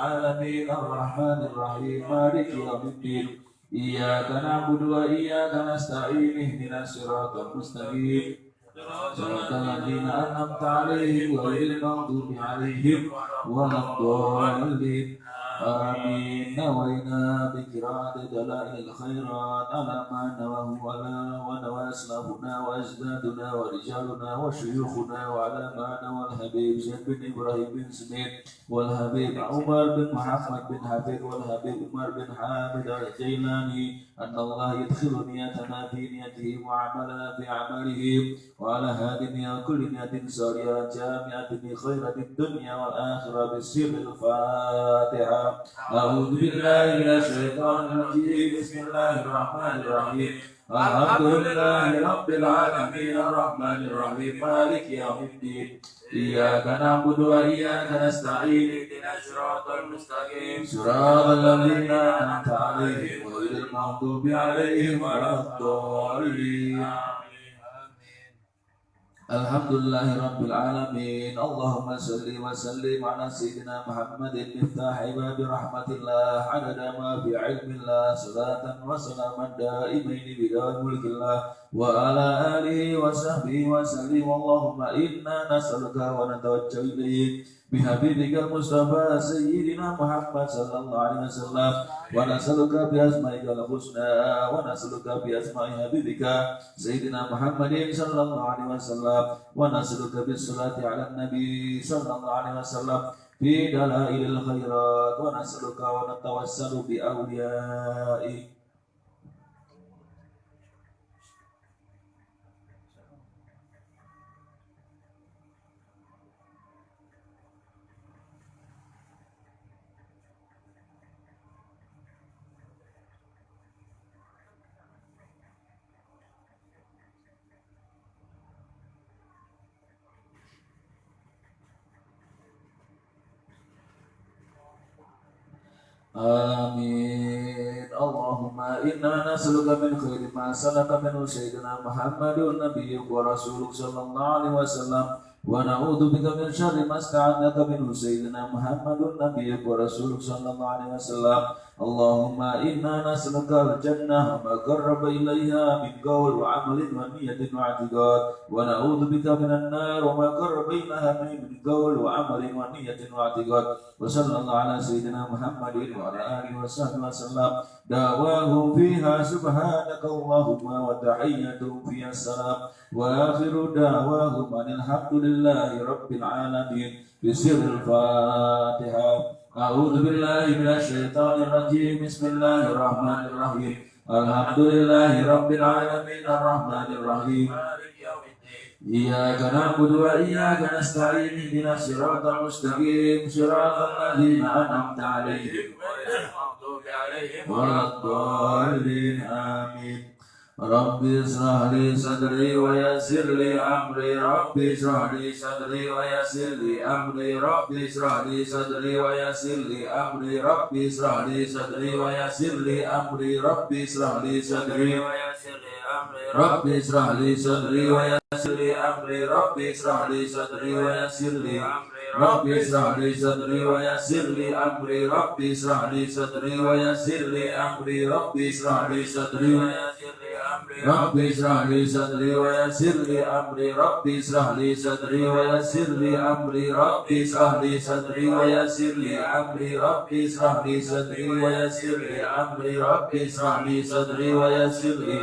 العالمين الرحمن الرحيم مالك يوم الدين إياك نعبد وإياك نستعين اهدنا الصراط المستقيم صراط الذين أنعمت عليهم غير المغضوب عليهم ولا الضالين آمين. نوينا بقراءة دلائل الخيرات على ما نواه ونوى أسلافنا وأجدادنا ورجالنا وشيوخنا وعلى ما نوى الحبيب زيد بن إبراهيم بن سمين والحبيب عمر بن محمد بن حفيظ والحبيب عمر بن حامد الجيلاني أن الله يدخل نيتنا في نيتهم وعملنا في عملهم وعلى هذه النية كل نية صالحة جامعة بخيرة الدنيا والآخرة بسر الفاتحة. أعوذ بالله من الشيطان الرجيم بسم الله الرحمن الرحيم الحمد لله رب العالمين الرحمن الرحيم مالك يوم الدين إياك نعبد وإياك نستعين اهدنا الصراط المستقيم صراط الذين أنعمت عليهم غير المغضوب عليهم ولا الضالين. الحمد لله رب العالمين اللهم صل وسلم على سيدنا محمد مفتاح باب رحمة الله عدد ما في علم الله صلاة وسلاما دائمين بدوام ملك الله وعلى آله وصحبه وسلم. اللهم إنا نسألك ونتوجه إليك بحبيبك المصطفى سيدنا محمد صلى الله عليه وسلم ونسألك بأسمائك الحسنى ونسألك بأسماء حبيبك سيدنا محمد صلى الله عليه وسلم ونسألك بالصلاة على النبي صلى الله عليه وسلم في دلائل الخيرات ونسألك ونتوسل بأوليائك. آمين. اللهم إنا نسألك من خير ما سلك منه سيدنا محمد نبيك ورسولك صلى الله عليه وسلم ونعوذ بك من شر ما استعاذك منه سيدنا محمد نبيك ورسولك صلى الله عليه وسلم. اللهم إنا نسألك الجنة وما قرب إليها من قول وعمل ونية واعتقاد ونعوذ بك من النار وما قرب إليها من قول وعمل ونية واعتقاد. وصلى الله على سيدنا محمد وعلى آله وصحبه وسلم. دعواهم فيها سبحانك اللهم وتحيتهم فيها السلام وآخر دعواهم أن الحمد لله رب العالمين بسر الفاتحة. أعوذ بالله من الشيطان الرجيم بسم الله الرحمن الرحيم الحمد لله رب العالمين الرحمن الرحيم إياك نعبد وإياك نستعين اهدنا الصراط المستقيم صراط الذين أنعمت عليهم غير المغضوب عليهم ولا الضالين آمين. ربي اشرح لي صدري ويسر لي أمري ربي اشرح لي صدري ويسر لي أمري ربي اشرح لي صدري ويسر لي أمري ربي اشرح لي صدري ويسر لي أمري ربي اشرح لي صدري ويسر لي أمري ربي اشرح لي صدري ويسر لي أمري ربي اشرح لي صدري ويسر لي ربي اشرح لي صدري ويسر لي أمري ربي اشرح لي صدري ويسر لي أمري ربي اشرح لي صدري ويسر لي ربي اشرح لي صدري ويسر لي أمري ربي اشرح لي صدري ويسر لي أمري ربي اشرح لي صدري ويسر لي أمري ربي اشرح لي صدري ويسر لي أمري ربي اشرح لي صدري ويسر لي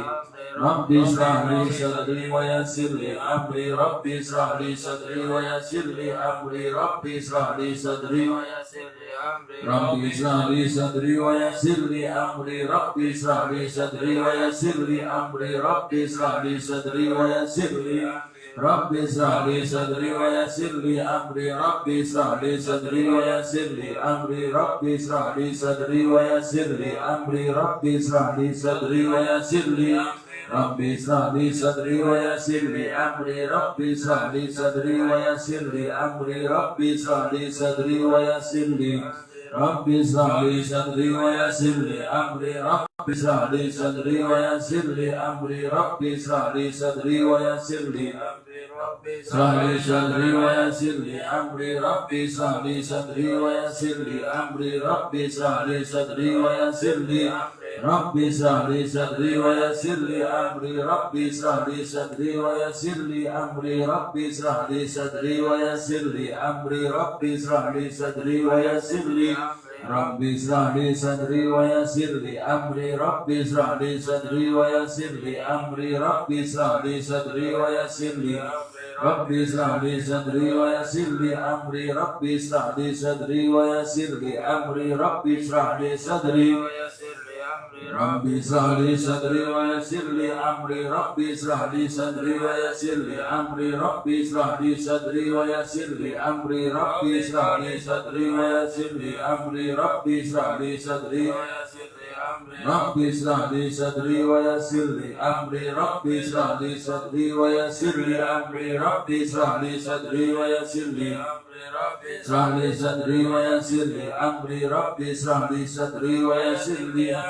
ربي اشرح لي صدري ويسر لي أمري ربي اشرح لي صدري ويسر لي أمري ربي اشرح لي صدري ويسر لي أمري ربي اشرح لي صدري ويسر لي أمري ربي اشرح لي صدري ويسر لي أمري ربي اشرح لي صدري ويسر لي ربي اشرح لي صدري ويسر لي أمري ربي اشرح لي صدري ويسر لي أمري ربي اشرح لي صدري ويسر لي أمري ربي اشرح لي صدري ويسر لي ربي اشرح لي صدري ويسر لي أمري ربي اشرح لي صدري ويسر لي أمري ربي اشرح لي صدري ويسر لي ربي اشرح لي صدري ويسر لي أمري ربي اشرح لي صدري ويسر لي أمري ربي اشرح لي صدري ويسر لي اشرح لي صدري ويسر لي أمري ربي اشرح لي صدري ويسر لي أمري ربي اشرح لي صدري ويسر لي ربي اشرح لي صدري ويسر لي أمري ربي اشرح لي صدري ويسر لي أمري ربي اشرح لي صدري ويسر لي أمري ربي اشرح لي صدري ويسر لي ربي اشرح لي صدري ويسر لي أمري ربي اشرح لي صدري ويسر لي أمري ربي اشرح لي صدري ويسر لي ربي اشرح لي صدري ويسر لي أمري ربي اشرح لي صدري ويسر لي أمري ربي اشرح لي صدري ربي اشرح لي صدري ويسر لي أمري ربي اشرح لي صدري ويسر لي أمري ربي اشرح لي صدري ويسر لي أمري ربي اشرح لي صدري ويسر لي أمري ربي اشرح لي صدري ربي اشرح لي صدري ويسر لي أمري ربي اشرح لي صدري ويسر لي أمري ربي اشرح لي صدري ويسر لي اشرح لي صدري ويسر لي أمري ربي اشرح لي صدري ويسر لي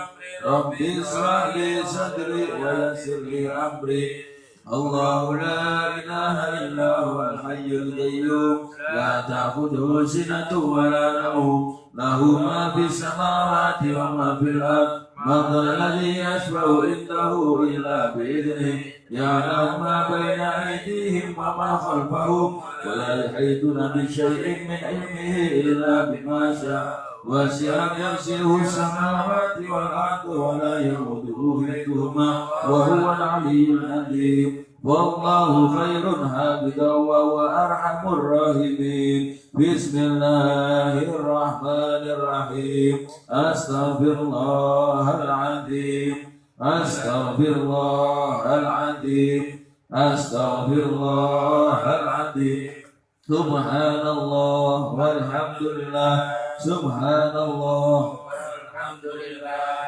ربي اشرح لي صدري ويسر لي أمري الله لا إله إلا هو الحي القيوم لا تأخذه سنة ولا نوم له ما في السماوات وما في الأرض من ذا الذي يشفع عنده إلا بإذنه يعلم ما بين أيديهم وما خلفهم ولا يحيطون بشيء من علمه إلا بما شاء وسع كرسيه السماوات والأرض ولا يؤوده حفظهما وهو العلي العظيم والله خير حافظا وهو أرحم الراحمين بسم الله الرحمن الرحيم أستغفر الله العظيم أستغفر الله العظيم أستغفر الله العظيم سبحان الله والحمد لله سبحان الله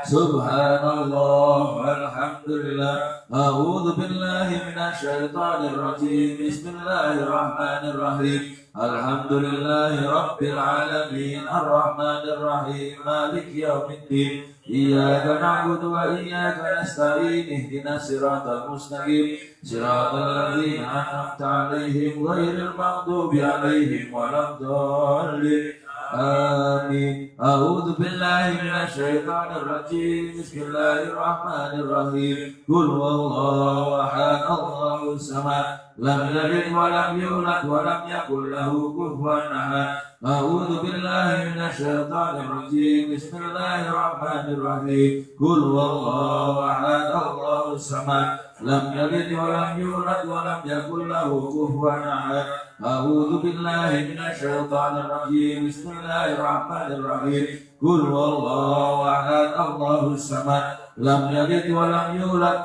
سبحان الله والحمد لله أعوذ بالله من الشيطان الرجيم بسم الله الرحمن الرحيم الحمد لله رب العالمين الرحمن الرحيم مالك يوم الدين إياك نعبد وإياك نستعين اهدنا الصراط المستقيم صراط الذين أنعمت عليهم غير المغضوب عليهم ولا الضالين آمين أعوذ بالله من الشيطان الرجيم بسم الله الرحمن الرحيم قل هو الله أحد الله الصمد لم يلد ولم يولد ولم يكن له كفوا أحد أعوذ بالله من الشيطان الرجيم بسم الله الرحمن الرحيم قل هو الله أحد الله الصمد لم يلد ولم يولد ولم يكن له كفوا أحد أعوذ بالله من الشيطان الرجيم بسم الله الرحمن الرحيم قل هو الله أحد الله الصمد لم يلد ولم يولد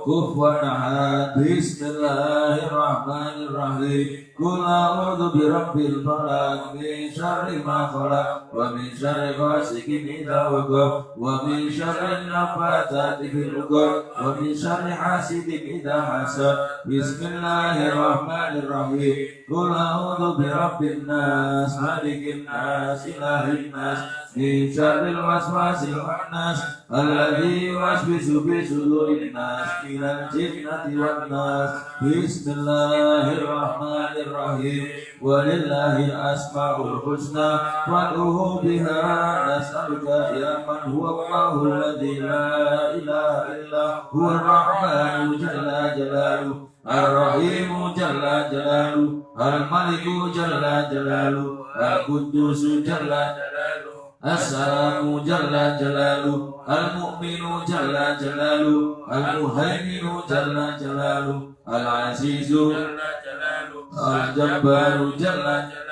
كفوا أحد بسم الله الرحمن الرحيم قل أعوذ برب الفلق من شر ما خلق ومن شر غاسق إذا وقب ومن شر النفاثات في العقد ومن شر حاسد إذا حسد بسم الله الرحمن الرحيم قل أعوذ برب الناس ملك الناس إله الناس من شر الوسواس الخناس الذي يوسوس في صدور الناس من الجنة والناس بسم الله الرحمن الرحيم ولله الأسماء الحسنى فادعوه بها نسألك يا من هو الله الذي لا إله إلا هو الرحمن جل جلاله الرحيم جل جلاله الملك جل جلاله القدوس جل جلاله السلام جل جلاله المؤمن جل جلاله المهيمن جل جلاله العزيز جل جلاله الجبار جل جلاله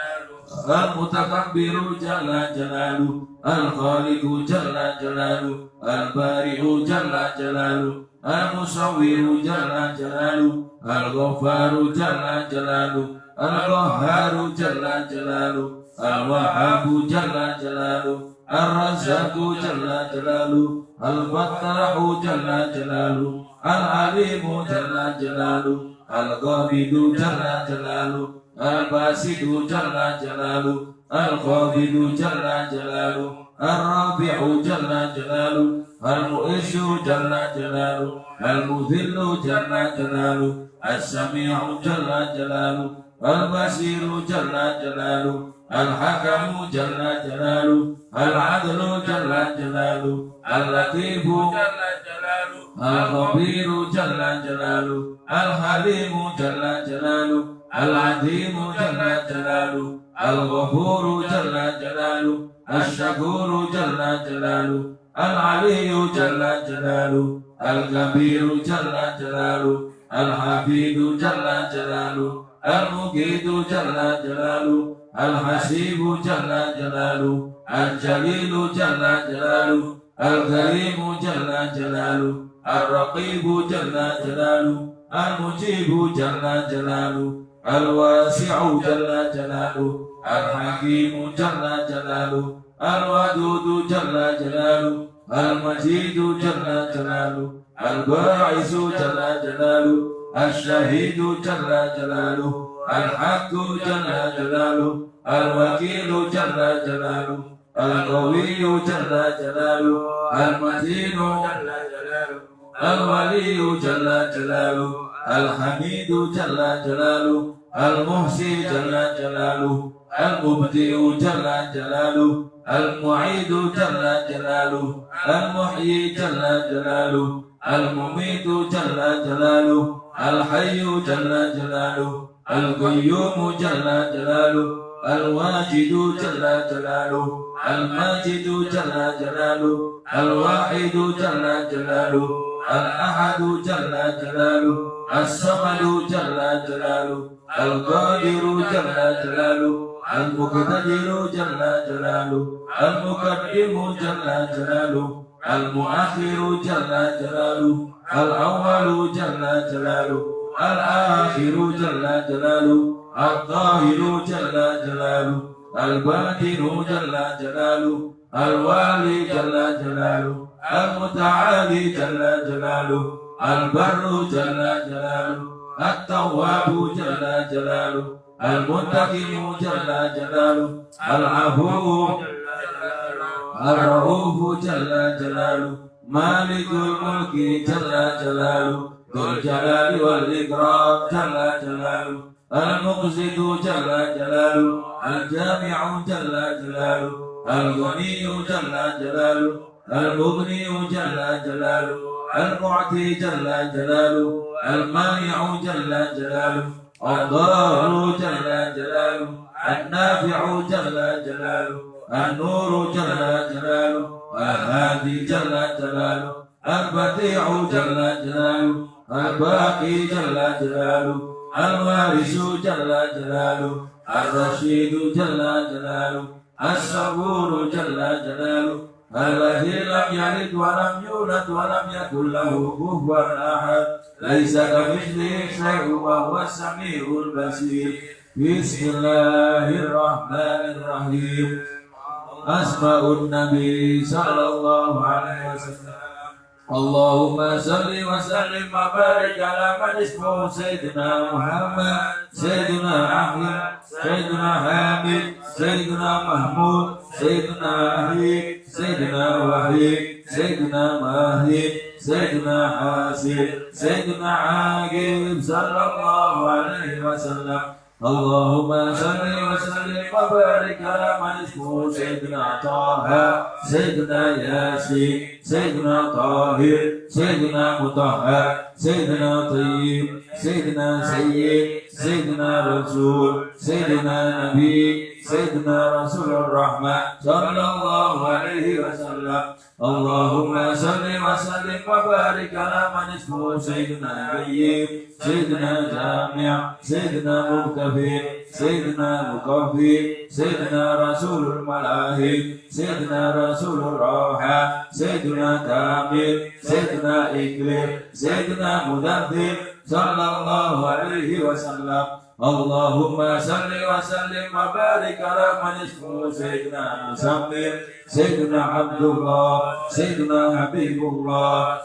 المتكبر جل جلاله الخالق جل جلاله البارئ جل جلاله المصور جل جلاله الغفار جل جلاله القهار جل جلاله الوهاب جل جلاله الرزاق جل جلاله الفتاح جل جلاله العليم جل جلاله القابض جل جلاله الباسط جل جلاله الخافض جل جلاله الرافع جل جلاله المؤيس جل جلاله المذل جل جلاله السميع جل جلاله البصير جل جلاله الحكم جل جلاله العدل جل جلاله اللطيف جل جلاله الخبير جل جلاله الحليم جل جلاله العظيم جل جلاله الغفور جل جلاله الشكور جل جلاله العلي جل جلاله الكبير جل جلاله الحفيظ جل جلاله المجيد جل جلاله الحسيب جل جلاله الجليل جل جلاله الكريم جل جلاله الرقيب جل جلاله المجيب جل جلاله الواسع جل جلاله الحكيم جل جلاله الودود جل جلاله المجيد جل جلاله الباعث جل جلاله الشهيد جل جلاله الحق جل جلاله الوكيل جل جلاله القوي جل جلاله المتين جل جلاله الولي جل جلاله الحميد جل جلاله المحصي جل جلاله المبدئ جل جلاله المعيد جل جلاله المحيي جل جلاله المميت جل جلاله الحي جل جلاله القيوم جل جلاله الواجد جل جلاله الماجد جل جلاله الواحد جل جلاله الأحد جل جلاله الصمد جل جلاله القادر جل جلاله المقتدر جل جلاله المقدم جل جلاله المؤخر جل جلاله الأول جل جلاله الآخر جل جلاله الظاهر جل جلاله الباطن جل جلاله الوالي جل جلاله المتعالي جل جلاله البر جل جلاله التواب جل جلاله المنتقم جل جلاله العفو الرؤوف جل جلاله مالك الملك جل جلاله ذو الجلال والإكرام جل جلاله المقسط جل جلاله الجامع جل جلاله الغني جل جلاله المغني جل جلاله المعطي جل جلاله المانع جل جلاله الضار جل جلاله النافع جل جلاله النور جل جلاله الهادي جل جلاله البديع جل جلاله الباقي جل جلاله الوارث جل جلاله الرشيد جل جلاله الصبور جل جلاله الذي لم يلد ولم يولد ولم يكن له كفوا احد ليس كمثله شيء وهو السميع البصير بسم الله الرحمن الرحيم أسماء النبي صلى الله عليه وسلم اللهم صل وسلم وبارك على من اسمه سيدنا محمد سيدنا أحمد سيدنا حامد سيدنا محمود سيدنا أحيد سيدنا وحيد سيدنا ماهي سيدنا حاسب سيدنا عاقب صلى الله عليه وسلم اللهم صل وسلم وبارك على من اسمه سيدنا طه سيدنا ياسين سيدنا طاهر سيدنا مطهر سيدنا طيب سيدنا سيد سيدنا رسول سيدنا نبي سيدنا رسول الرحمة صلى الله عليه وسلم اللهم صل وسلم وبارك على من اسمه سيدنا نبي سيدنا جامع سيدنا مكتفي سيدنا مكفي سيدنا رسول الملاهي سيدنا رسول الروحة سيدنا كامل سيدنا إكليم سيدنا مدثر صلى الله عليه وسلم اللهم صل وسلم وبارك على من اسمه سيدنا مسمر سيدنا عبد الله سيدنا حبيب الله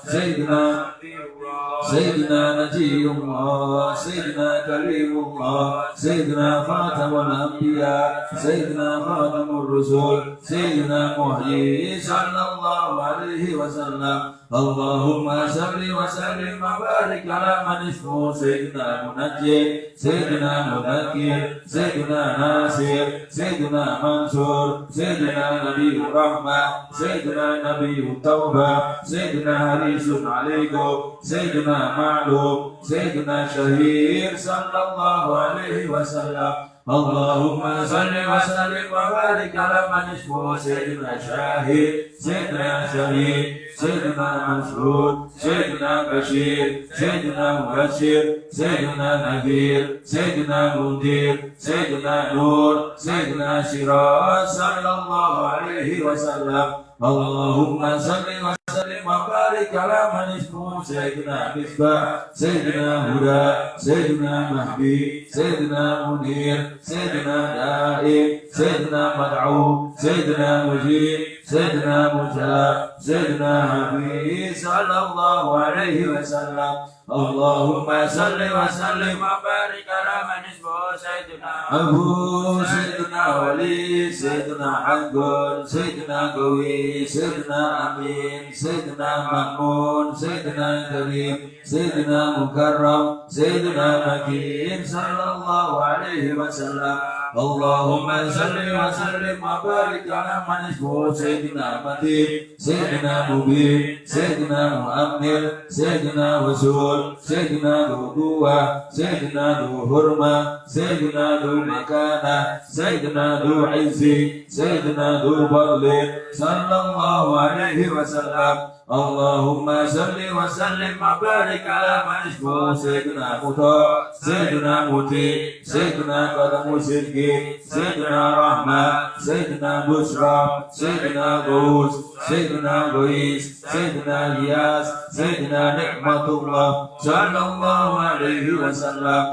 سيدنا نجي الله سيدنا كريم الله سيدنا خاتم الأنبياء سيدنا خاتم الرسل سيدنا محيي صلى الله عليه وسلم اللهم صل وسلم وبارك على من اسمه سيدنا منجي سيدنا مذكر سيدنا ناصر سيدنا منصور سيدنا نبي الرحمة سيدنا نبي التوبة سيدنا حريص عليكم سيدنا معلوم سيدنا شهير صلى الله عليه وسلم اللهم صل وسلم وبارك على من اسمه سيدنا شاهد سيدنا شهيد سيدنا مسعود سيدنا بشير سيدنا مبشر سيدنا نذير سيدنا منذر سيدنا نور سيدنا سراج صلى الله عليه وسلم اللهم صل وسلم وبارك على من اسمه سيدنا مصباح سيدنا هدى سيدنا مهدي سيدنا منير سيدنا دائم سيدنا مدعو سيدنا مجيب سيدنا مجاب سيدنا حبيب صلى الله عليه وسلم اللهم صل وسلم وبارك على من اسمه سيدنا أبو سيدنا ولي سيدنا حق سيدنا قوي سيدنا أمين سيدنا مأمون سيدنا كريم سيدنا مكرم سيدنا مكين صلى الله عليه وسلم اللهم صل وسلم وبارك على من اسمه سيدنا متين سيدنا مبين سيدنا مؤمن سيدنا وسول سيدنا ذو قوة سيدنا ذو حرمة سيدنا ذو مكانة سيدنا ذو عز سيدنا ذو فضل صلى الله عليه وسلم اللهم صل وسلم وبارك على من اسمه سيدنا مطاع سيدنا مطيع سيدنا قدم الشرك سيدنا رحمة سيدنا بشرى سيدنا غوث سيدنا غيث سيدنا الياس سيدنا نعمة الله صلى الله عليه وسلم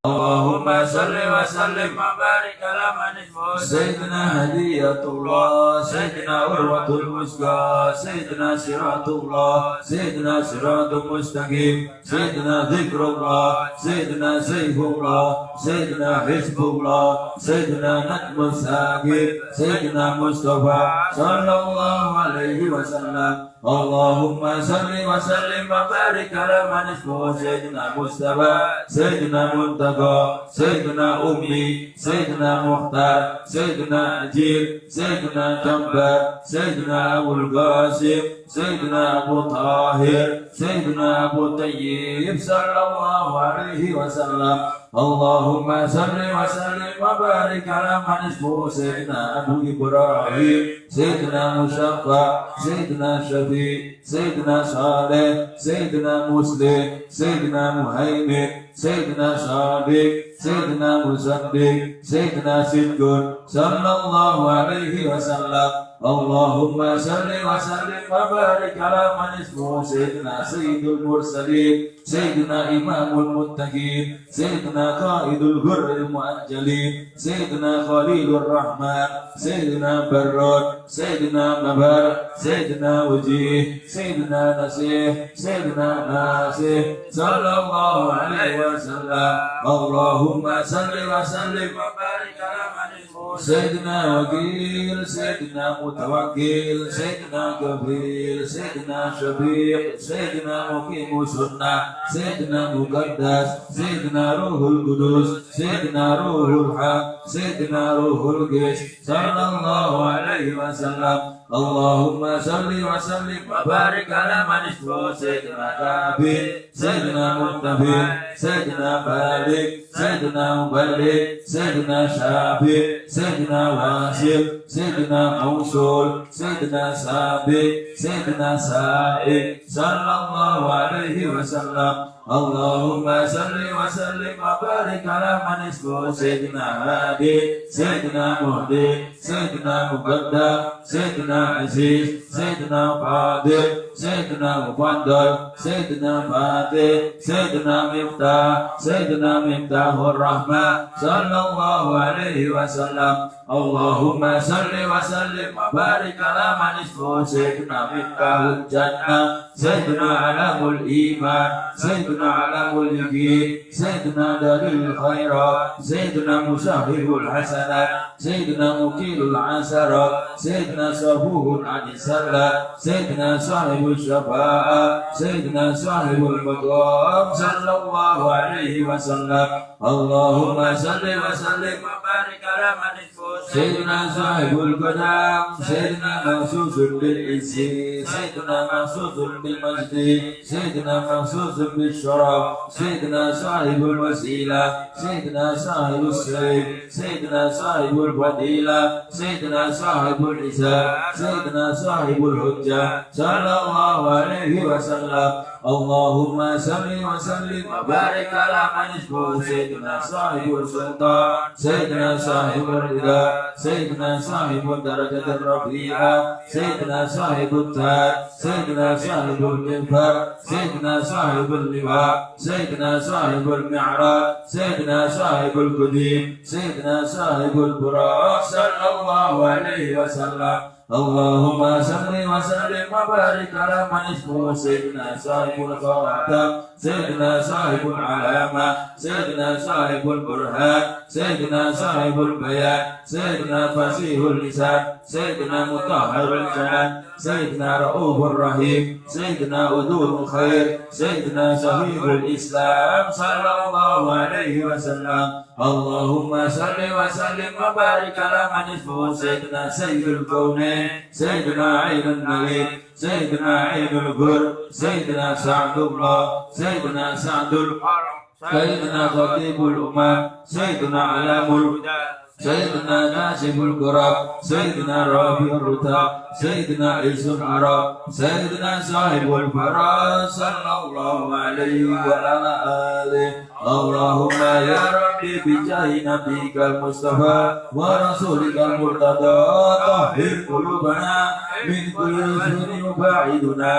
اللهم صل وسلم وبارك على من اسمه سيدنا هدية الله سيدنا عروة الوثقى سيدنا صراط الله سيدنا صراط مستقيم سيدنا ذكر الله سيدنا سيف الله سيدنا حزب الله سيدنا نجم الثاقب سيدنا مصطفى صلى الله عليه وسلم اللهم صل وسلم وبارك على من اسمه سيدنا مصطفى سيدنا منتقى سيدنا أمي سيدنا مختار سيدنا أجير سيدنا جنبر سيدنا أبو القاسم سيدنا أبو طاهر سيدنا أبو طيب صلى الله عليه وسلم اللهم صل وسلم وبارك على من اسمه سيدنا أبو إبراهيم سيدنا مشفع سيدنا شفيع سيدنا صالح سيدنا مسلم سيدنا مهيمن سيدنا صادق سيدنا مصدق سيدنا صدق صلى الله عليه وسلم اللهم صل وسلم وبارك على من اسمه سيدنا سيد المرسلين سيدنا إمام المتقين سيدنا قائد الغر المؤجلين سيدنا خليل الرحمن سيدنا براد سيدنا مبارك سيدنا وجيه سيدنا نسيح سيدنا ناسح صلى الله عليه وسلم اللهم صل وسلم وبارك على من اسمه سيدنا وكيل سيدنا متوكل سيدنا كفيل سيدنا شفيع سيدنا مقيم السنة سيدنا مقدس سيدنا روح القدس سيدنا روح الحق سيدنا روح القدس صلى الله عليه وسلم اللهم صل وسلم وبارك على من اسمه سيدنا كافر سيدنا متفق سيدنا بالغ سيدنا مبلغ سيدنا شافع سيدنا واسع سيدنا موصول سيدنا سابق سيدنا سائق صلى الله عليه وسلم اللهم صل وسلم وبارك على من اسمه سيدنا هادي سيدنا مهدي سيدنا مقدم سيدنا عزيز سيدنا قادر سيدنا مفضل سيدنا فاتح سيدنا مفتاح سيدنا مفتاح الرحمة صلى الله عليه وسلم اللهم صل وسلم وبارك على من اسمه سيدنا مفتاح الجنة سيدنا علم الإيمان سيدنا علم اليقين سيدنا دليل الخيرات سيدنا مصاحب الحسنات سيدنا مكيل العسرات سيدنا صبوه عن السلة سيدنا صاحب الشفاعة سيدنا صاحب المقام صلى الله عليه وسلم اللهم صل وسلم وبارك على من سيدنا صاحب القدام سيدنا مخصوص بالعز سيدنا مخصوص بالمجد سيدنا مخصوص بالشرف سيدنا صاحب الوسيلة سيدنا صاحب السيف سيدنا صاحب الفضيلة سيدنا صاحب الحساب سيدنا صاحب الحجة صلى الله عليه وسلم اللهم صل وسلم وبارك على من اسمه سيدنا صاحب السلطان سيدنا صاحب الرضا سيدنا صاحب الدرجة الرفيعة سيدنا صاحب التاج سيدنا صاحب المنبر سيدنا صاحب اللواء سيدنا صاحب المعراج سيدنا صاحب القديم سيدنا صاحب البراق صلى الله عليه وسلم اللهم صل وسلم وبارك على من اسمه سيدنا صاحب الخاتم سيدنا صاحب العلامة سيدنا صاحب البرهان سيدنا صاحب البيان سيدنا فصيح اللسان سيدنا مطهر الجنان سيدنا رؤوف الرحيم سيدنا أذون الخير سيدنا شهيد الإسلام صلى الله عليه وسلم اللهم صل وسلم وبارك على من اسمه سيدنا سيد الكونين سيدنا عين الملك سيدنا عين البر سيدنا سعد الله سيدنا سعد الحرم سيدنا خطيب الأمم سيدنا علام الهدى سيدنا ناشف الكرب سيدنا رافع الرتاب سيدنا عز العرب سيدنا صاحب الفراغ صلى الله عليه وعلى آله اللهم يا ربي بجاه نبيك المصطفى ورسولك المرتضى طهر قلوبنا من كل سوء يباعدنا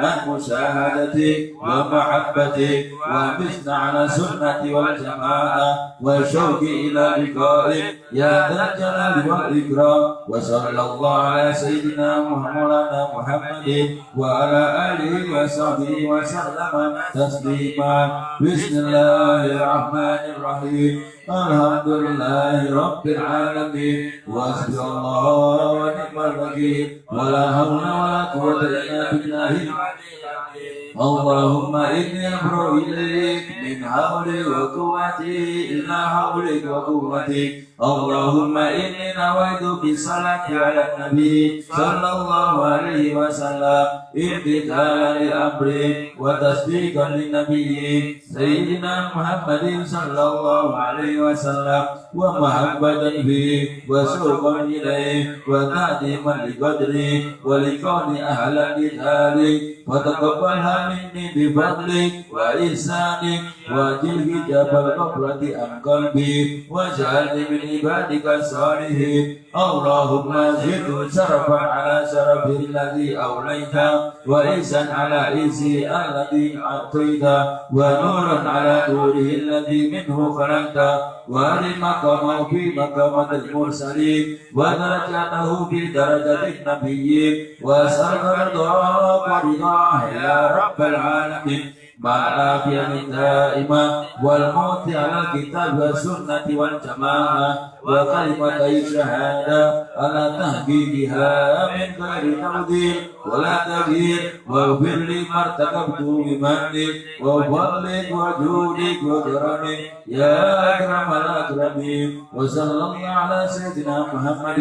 عن مشاهدتك ومحبتك وامسنا على السنة والجماعة والشوق إلى لقائك يا ذا الجلال والإكرام وصلى الله على سيدنا مولانا محمد وعلى آله وصحبه وسلم تسليما بسم الله الرحمن الرحيم الحمد لله رب العالمين وحسبي الله ونعم الوكيل ولا حول ولا قوة إلا بالله اللهم إني أبرأ إليك من حولي وقوتي إلى حولك وقوتك اللهم إني نويت بالصلاة على النبي صلى الله عليه وسلم امتثالا لأمره وتصديقا للنبي سيدنا محمد صلى الله عليه وسلم ومحبة به وسوقا إليه وتعظيما لقدره ولكون أهلا لذلك وتقبلها مني بفضلك وإحسانك وأجل حجاب الغفرة عن قلبي واجعلني من عبادك الصالحين اللهم زد شرفا على شرف الذي أوليت وعزا على عزه الذي أعطيت ونورا على نوره الذي منه خلقت وأري مقامه في مقامة المرسلين ودرجته في درجة النبيين وأسألك رضاك ورضاه يا رب العالمين مع العافية دائما والموت على الكتاب والسنة والجماعة وكلمة الشهادة على تحقيقها من غير تبديل ولا تغيير واغفر لي ما ارتكبت بمنك وفضلك وجودك وكرمك يا أكرم الأكرمين وصلى الله على سيدنا محمد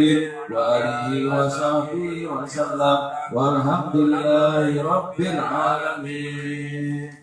وآله وصحبه وسلم والحمد لله رب العالمين.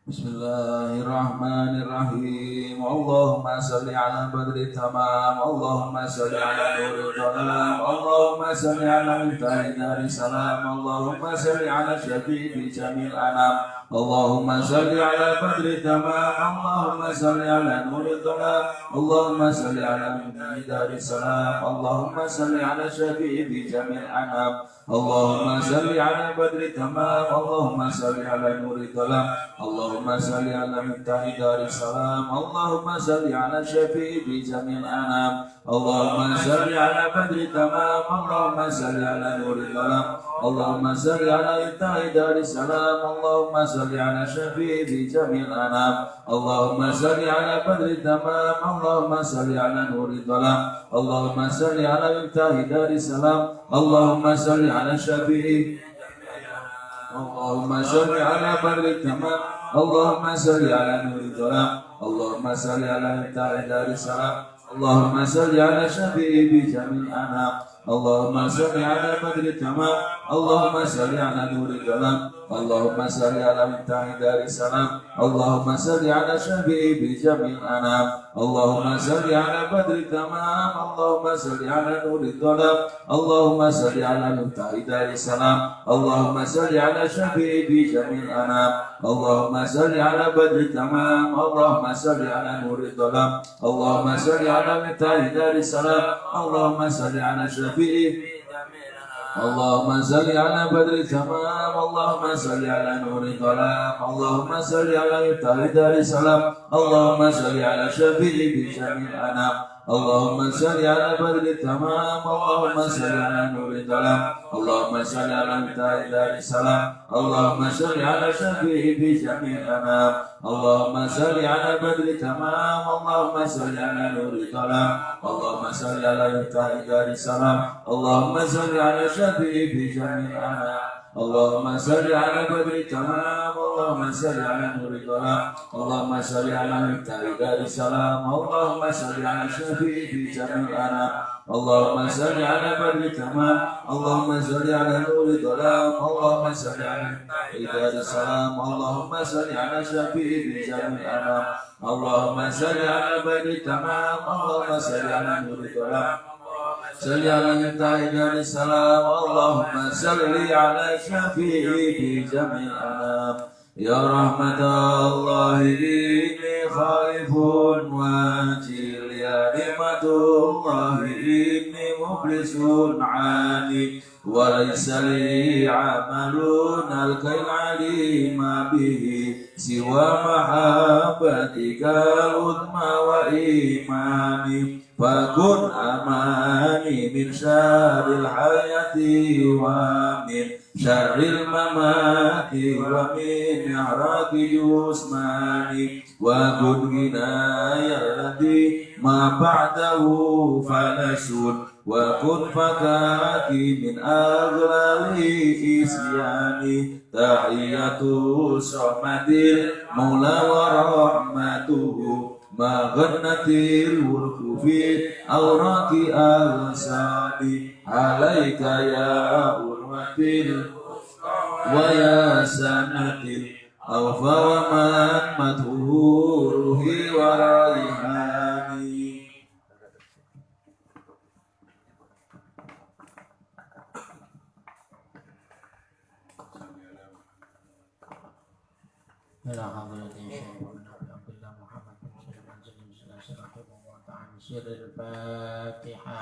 Bismillahirrahmanirrahim. Allahumma salli ala badri tamam. Allahumma salli ala nuril dhalam. Allahumma salli ala miftahil dari salam. Allahumma salli ala syafi'i jamil anam. اللهم صل على بدر التمام اللهم صل على نور الظلام اللهم صل على دار السلام اللهم صل على شفيع في جميع الأنام اللهم صل على بدر التمام اللهم صل على نور الظلام اللهم صل على مفتاح دار السلام اللهم صل على شفيع في جميع الأنام اللهم صل على بدر التمام اللهم صل على نور الظلام اللهم صل على مفتاح دار السلام اللهم صل على شفيع في جميع الأنام اللهم صل على بدر التمام اللهم صل على نور الظلام اللهم صل على مفتاح دار السلام اللهم صل على شفيع اللهم صل على بدر التمام اللهم صل على نور الظلام اللهم صل على مفتاح دار السلام اللهم صل على شفيع في جميع الأنام اللهم صل على بدر التمام اللهم صل على نور الظلام اللهم صل على مفتاح دار السلام اللهم صل على شفيع في جميع الأنام اللهم صل على بدر التمام اللهم صل على نور الظلام اللهم صل على مفتاح دار السلام اللهم صل على شفيع في جميع الأنام اللهم صل على بدر التمام اللهم صل على نور الظلام اللهم صل على مفتاح دار السلام اللهم صل على شفيع اللهم صل على بدر التمام اللهم صل على نور الظلام اللهم صل على مفتاح دار السلام اللهم صل على شفيع في جميع الأنام اللهم صل على بدر التمام اللهم صل على نور الظلام اللهم صل على مفتاح دار السلام اللهم صل على شفيع في جميع الأنام اللهم صل على بدر التمام اللهم صل على نور الظلام اللهم صل على مفتاح دار السلام اللهم صل على شفيع في جميع الأنام اللهم صل على بدر التمام اللهم صل على نور الظلام اللهم صل على مفتاح دار السلام اللهم صل على شفيع في جميع الأنام اللهم صل على بدر التمام اللهم صل على نور الظلام اللهم صل على مفتاح دار السلام اللهم صل على شفيع في جميع الأنام اللهم صل على بدر التمام اللهم صل على نور الظلام صل على مفتاح دار السلام اللهم صل على شفيع في جميع الأنام يا رحمة الله إني خائف واجل يا نعمة الله إني مفلس عاني وليس لي عمل ألقى العليم به سوى محبتك العظمى وإيماني فكن أماني من شر الحياة ومن شر الممات ومن إحراق جسماني وكن غناي الذي ما بعده فنشر وكن فكاكي من أغلال إسياني تحية الصمد المولى ورحمته ما غنت الورق في أوراق أغصاني عليك يا أروة ويا سنة الأوفى ومن مدهوره وريحاني سر الفاتحة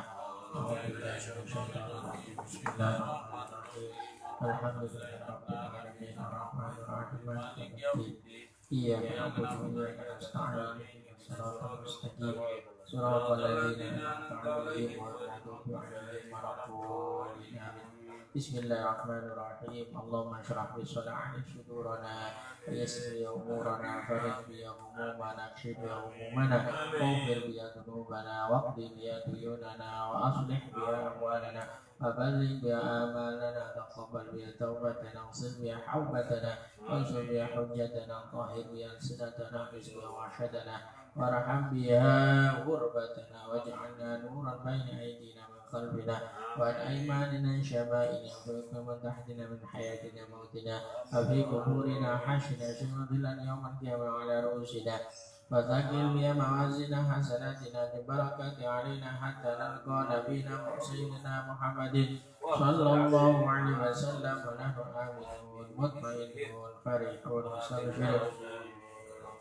بسم الله الرحمن الرحيم الحمد لله رب العالمين الرحمن الرحيم مالك يوم الدين إياك نعبد وإياك نستعين صراط المستقيم صراط الذين أنعمت عليهم غير المغضوب عليهم ولا الضالين بسم الله الرحمن الرحيم اللهم اشرح بصلاح صدورنا ويسر بي أمورنا فرج بي همومنا اكشف بي همومنا واغفر بي ذنوبنا واقض بي ديوننا وأصلح بي أموالنا وبلغ بي آمالنا تقبل بي توبتنا واغسل بي حوبتنا وانصر بي حجتنا طهر بي ألسنتنا اغفر بي وحدنا وارحم بها غربتنا واجعلنا نورا بين أيدينا قلبنا وعن أيماننا شمائلنا وفوق من تحتنا من حياتنا موتنا وفي قبورنا حشنا شمال يوم القيامة على رؤوسنا وثقل بها موازين حسناتنا ببركة علينا حتى نلقى نبينا سيدنا محمد صلى الله عليه وسلم ونحن آمنون مطمئنون فرحون مستبشرون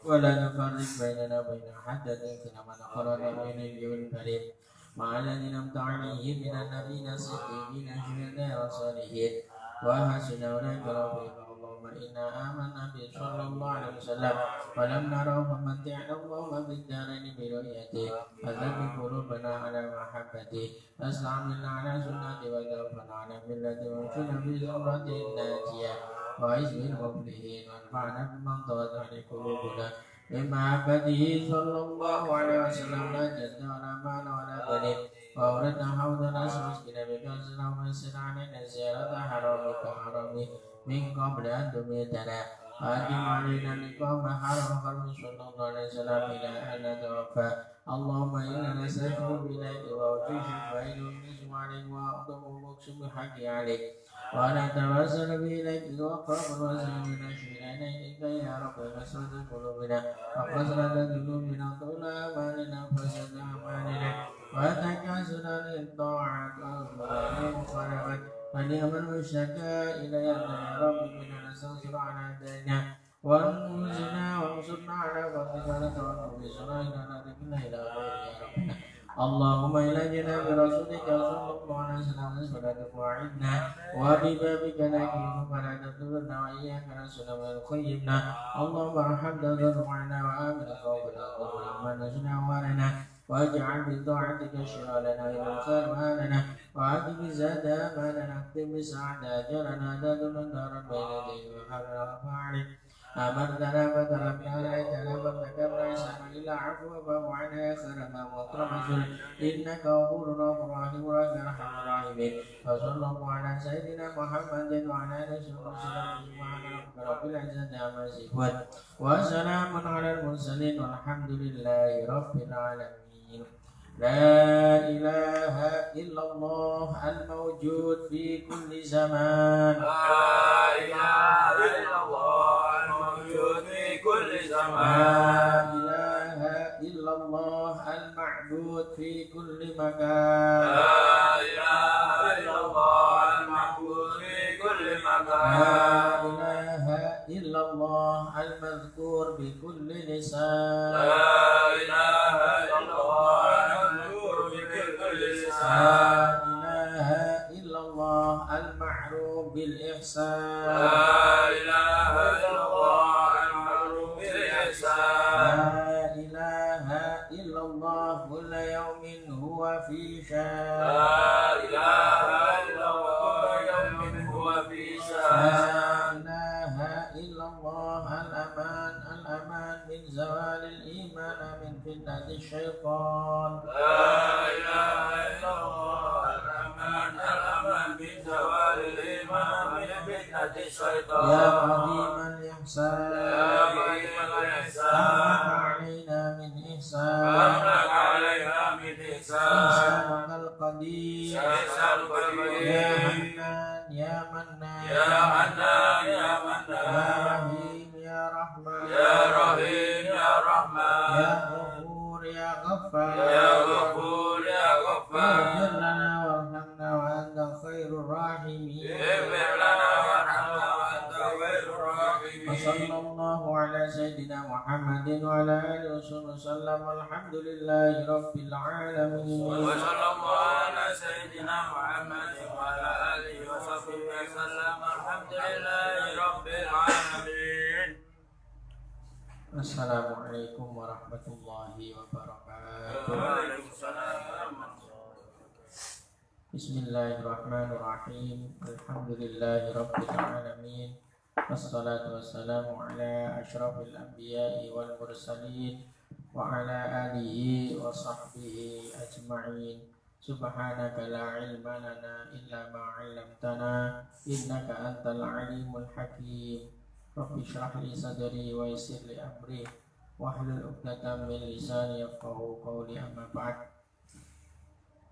ولا نفرق بيننا وبين أحد كما نقرنا بين اليوم الكريم مع الذين أنعمت عليهم من النبيين الصديقين الشهداء والصالحين وحسن أولئك رفيقا اللهم إنا آمنا به صلى الله عليه وسلم ولم نره فمتعنا اللهم بالدارين برؤيته وثبت قلوبنا على محبته واستعملنا على سنته وتوفنا على ملته وانشرنا في زمرة الناجية وعزم المفلحين وانفعنا بمن طوت عليه قلوبنا بمحبته صلى الله عليه وسلم لا جد ولا مال ولا بنين وأوردنا حوض ناس مسكين بكأسنا ومسنا علينا زيارة حرامك حرامي من قبل أن تميتنا وأتم علينا لقوم حرم خرم صلى الله عليه وسلم إلى أن نتوفى اللهم إنا نستغفر إليك وأوجيش فإن نسم عليك وأعظم المقسم بحق عليك ونتوسل به إليك وأقرب الوسائل إليك يا رب كسرة قلوبنا وقسرة ذنوبنا طول آمالنا وفسد أعمالنا وتكاسل للطاعات والمخالفة ونعم المشتكى إليك يا رب بنا نستنصر على ديننا وانصرنا وانصرنا على قومك ونتوكل بسرعة لا تكلنا إلى غيرك يا ربنا اللهم إلى جناب رسولك صلى الله عليه وسلم نسألك وعدنا وببابك نكيف فلا تضرنا وإياك نسأل من خيبنا اللهم ارحم تضرعنا وآمن خوفنا اللهم نجنا أموالنا واجعل بطاعتك شغالنا إلى الخير مالنا وعاتب زاد آمالنا اختم بسعد أجلنا دادنا دارا بين يديك وحرنا وفاعلك أمرتنا فتركنا رأيتنا فارتكبنا إسانا إلا عفو فاعف عنا يا خير ما وأكرم الذل إنك غفور رحيم أرحم الراحمين وصلى الله على سيدنا محمد وعلى آله وصحبه وسلم سبحان ربك رب العزة عما يصفون وسلام على المرسلين والحمد لله رب العالمين لا إله إلا الله الموجود في كل زمان لا إله إلا الله الموجود في كل زمان لا إله إلا الله المعبود في كل مكان لا إله إلا الله المعبود في كل مكان لا إله إلا الله المذكور بكل لسان لا إله إلا الله المذكور بكل لسان لا إله إلا الله المعروف بالإحسان لا إله إلا الله المعروف بالإحسان لا إله إلا الله كل يوم هو في شان لا إله إلا الله يوم هو في شان لا إله إلا الله الأمان من زوال الإيمان من فتنة الشيطان لا إله إلا الله الأمان من زوال الإيمان من فتنة الشيطان يا قديم الإحسان يا قديم الإحسان أملك علينا من إحسان أملك علينا من إحسان إحسانك القدير إحسانك يا القدير حنان يا منان يا حنان يا يا منان رحيم يا رحمن يا رحيم يا رحمن يا غفور يا غفار يا غفور يا غفار اغفر لنا وارحمنا وأنت خير الراحمين اغفر لنا وارحمنا وأنت خير الراحمين وصلى الله على سيدنا محمد وعلى آله وصحبه وسلم والحمد لله رب العالمين وصلى الله على سيدنا محمد وعلى آله وصحبه وسلم الحمد لله رب العالمين. Assalamualaikum warahmatullahi wabarakatuh. Waalaikumsalam. Bismillahirrahmanirrahim. Alhamdulillahi rabbil alamin. Wassalatu wassalamu ala asyrafil anbiya'i wal mursalin wa ala alihi wa sahbihi ajma'in. Subhanaka la ilma lana illa ma 'allamtana innaka antal alimul hakim. Rabbi shrah li sadri wa yassir li amri wahlul 'uqdatam min lisani yafqahu qawli amma ba'd.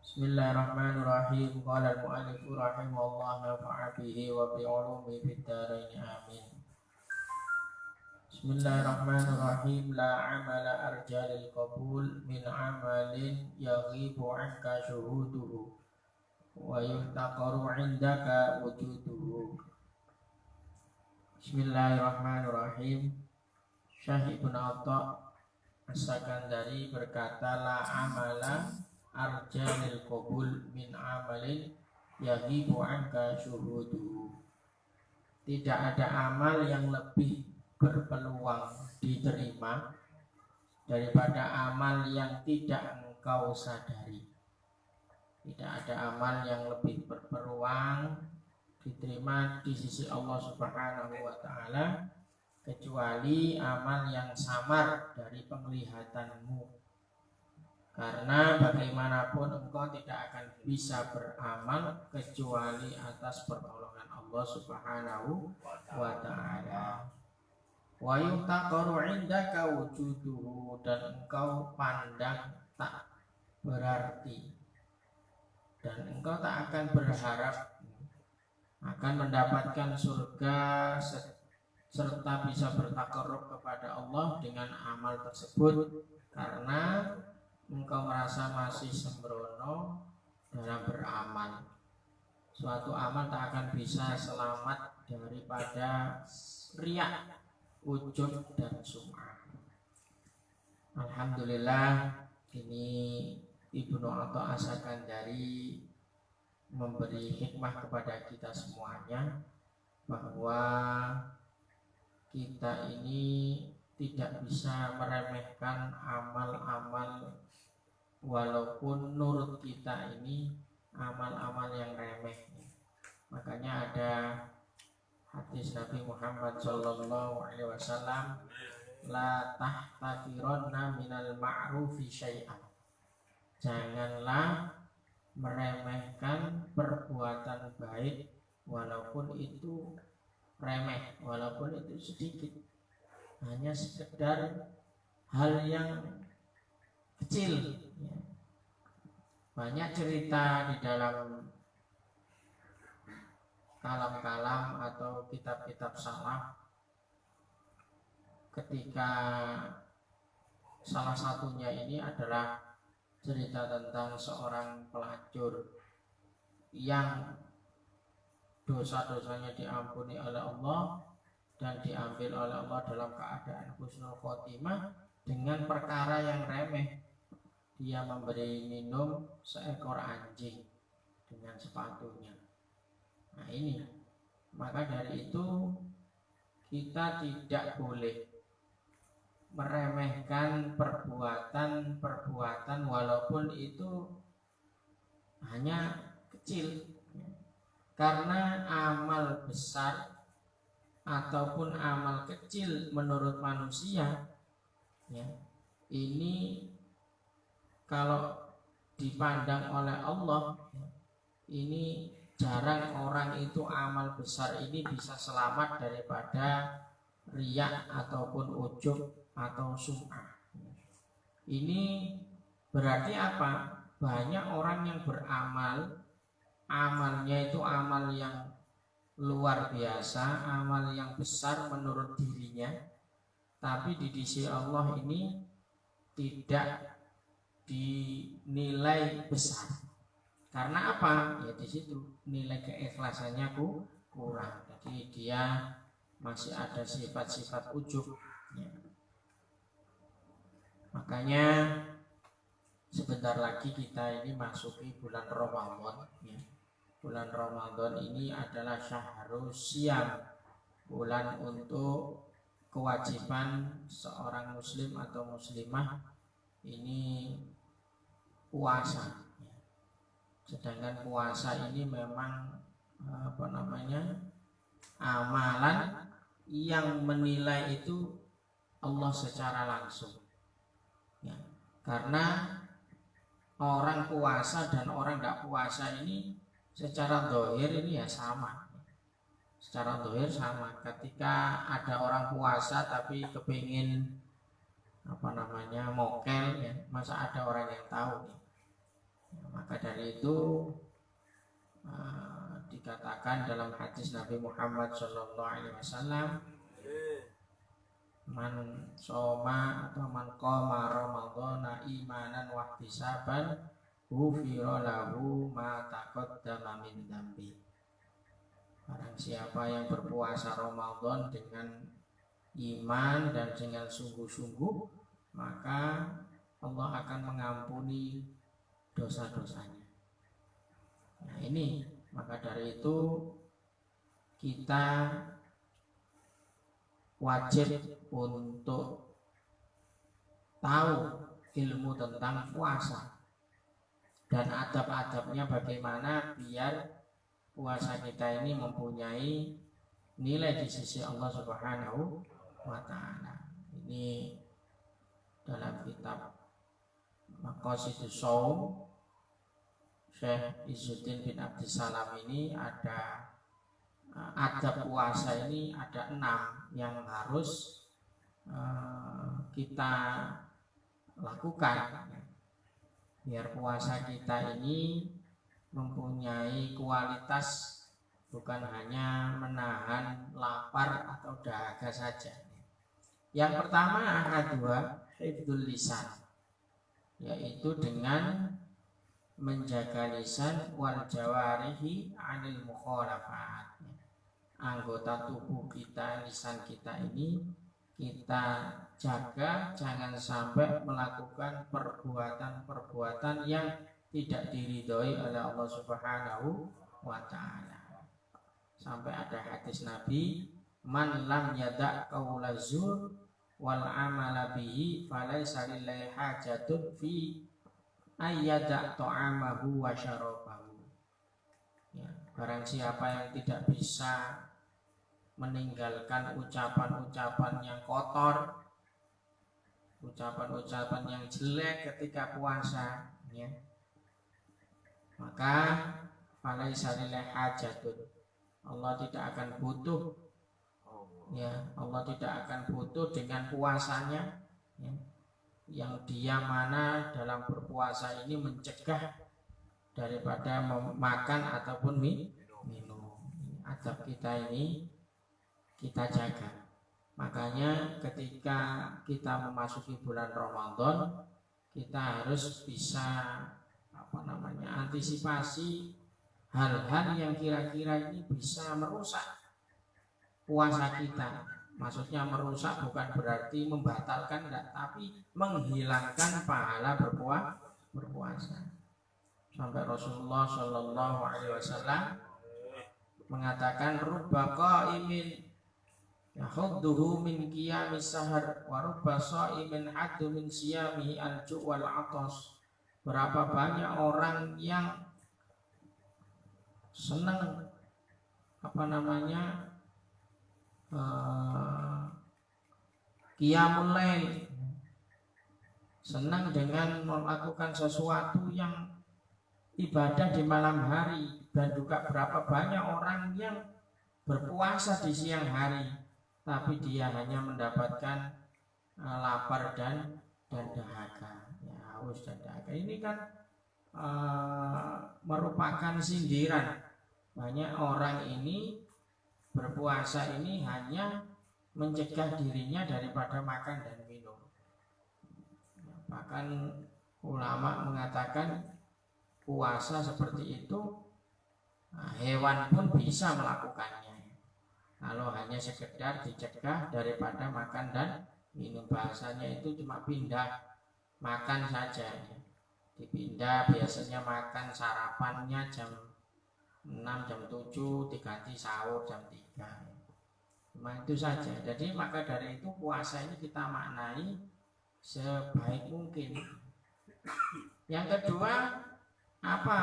Bismillahirrahmanirrahim. Qala al-mu'allif rahimahullah nafa'a bihi wa bi 'ulumihi fid dharain amin. Bismillahirrahmanirrahim. La amala arjalil qabul min amalin yaghibu anka syuhuduhu wa yuhtaqaru indaka wujuduhu. Bismillahirrahmanirrahim. Syekh Ibnu Atha As-Sakandari berkata, la amala arjalil qabul min amalin yaghibu anka syuhuduhu. Tidak ada amal yang lebih berpeluang diterima daripada amal yang tidak engkau sadari. Tidak ada amal yang lebih berpeluang diterima di sisi Allah Subhanahu wa Ta'ala kecuali amal yang samar dari penglihatanmu. Karena bagaimanapun engkau tidak akan bisa beramal kecuali atas pertolongan Allah Subhanahu wa Ta'ala. Wa yuhtaqaru indaka wujuduhu, dan engkau pandang tak berarti, dan engkau tak akan berharap akan mendapatkan surga serta bisa bertakarrub kepada Allah dengan amal tersebut, karena engkau merasa masih sembrono dalam beramal. Suatu amal tak akan bisa selamat daripada riya, ujub dan sum'ah. Alhamdulillah, ini Ibnu Atha As-Sakandari memberi hikmah kepada kita semuanya bahwa kita ini tidak bisa meremehkan amal-amal, walaupun nurut kita ini amal-amal yang remeh. Makanya ada hadis Nabi Muhammad sallallahu alaihi wasallam, la tahtaqiranna minal ma'rufi syai'an. Janganlah meremehkan perbuatan baik walaupun itu remeh, walaupun itu sedikit, hanya sekedar hal yang kecil. Banyak cerita di dalam kalam-kalam atau kitab-kitab salaf ketika salah satunya ini adalah cerita tentang seorang pelacur yang dosa-dosanya diampuni oleh Allah dan diambil oleh Allah dalam keadaan husnul khotimah dengan perkara yang remeh. Dia memberi minum seekor anjing dengan sepatunya. Nah ini, maka dari itu kita tidak boleh meremehkan perbuatan-perbuatan walaupun itu hanya kecil. Karena amal besar ataupun amal kecil menurut manusia, ya, ini kalau dipandang oleh Allah, ini jarang orang itu amal besar ini bisa selamat daripada riya ataupun ujub atau sum'ah. Ini berarti apa? Banyak orang yang beramal, amalnya itu amal yang luar biasa, amal yang besar menurut dirinya, tapi di sisi Allah ini tidak dinilai besar. Karena apa? Ya di situ nilai keikhlasannya kurang. Jadi dia masih ada sifat-sifat ujub. Ya. Makanya sebentar lagi kita ini masuki bulan Ramadan. Ya. Bulan Ramadan ini adalah syahrul siyam, bulan untuk kewajiban seorang muslim atau muslimah ini puasa. Sedangkan puasa ini memang amalan yang menilai itu Allah secara langsung. Ya, karena orang puasa dan orang tidak puasa ini secara zahir ini ya sama. Secara zahir sama. Ketika ada orang puasa tapi kepingin mokel, ya, masa ada orang yang tahu. Ya. Maka dari itu dikatakan dalam hadis Nabi Muhammad SAW, man soma atau man qama ramadhana imanan wa ihtisaban ghufira lahu ma taqaddama min dzambi. Barang siapa yang berpuasa Ramadan dengan iman dan dengan sungguh-sungguh, maka Allah akan mengampuni dosa-dosanya. Nah ini, maka dari itu kita wajib untuk tahu ilmu tentang puasa dan adab-adabnya bagaimana biar puasa kita ini mempunyai nilai di sisi Allah Subhanahu wa Ta'ala. Ini dalam kitab Maqasidus Shaum Syekh Izzuddin bin Abdissalam ini ada adab puasa ini ada 6 yang harus kita lakukan biar puasa kita ini mempunyai kualitas, bukan hanya menahan lapar atau dahaga saja. Yang pertama ada 2, hifdzul lisan, yaitu dengan menjaga lisan wal jawarihi anil mukhalafat. Anggota tubuh kita, lisan kita ini kita jaga jangan sampai melakukan perbuatan-perbuatan yang tidak diridhoi oleh Allah Subhanahu wa Ta'ala. Sampai ada hadis Nabi, man lam yada' qaula zur wal amala bihi falaysa lillahi hajatun fi ayyada' ta'amahu wa syarabahu. Ya, barang siapa yang tidak bisa meninggalkan ucapan-ucapan yang kotor, ucapan-ucapan yang jelek ketika puasa, ya, maka falaisa lillahi hajatun, Allah tidak akan butuh, ya, Allah tidak akan butuh dengan puasanya, ya, yang dia mana dalam berpuasa ini mencegah daripada makan ataupun minum. Adab kita ini kita jaga. Makanya ketika kita memasuki bulan Ramadan, kita harus bisa antisipasi hal-hal yang kira-kira ini bisa merusak puasa kita. Maksudnya merusak bukan berarti membatalkan, enggak, tapi menghilangkan pahala berpuasa. Sampai Rasulullah Shallallahu Alaihi Wasallam mengatakan, rubba qaimin yakhudduhu min qiyamis sahar wa rubba shaimin haddu min siyamihi al-ju' wal 'atas. Berapa banyak orang yang senang qiyamul lail, senang dengan melakukan sesuatu yang ibadah di malam hari, dan juga berapa banyak orang yang berpuasa di siang hari tapi dia hanya mendapatkan lapar dan dahaga, ya, haus dan dahaga. Ini kan merupakan sindiran. Banyak orang ini berpuasa ini hanya mencegah dirinya daripada makan dan minum. Bahkan ulama mengatakan puasa seperti itu hewan pun bisa melakukannya kalau hanya sekedar dicegah daripada makan dan minum. Bahasanya itu cuma pindah makan saja, dipindah. Biasanya makan sarapannya jam 6, jam 7, diganti sahur jam 3. Cuma itu saja. Jadi maka dari itu puasa ini kita maknai sebaik mungkin. Yang kedua, apa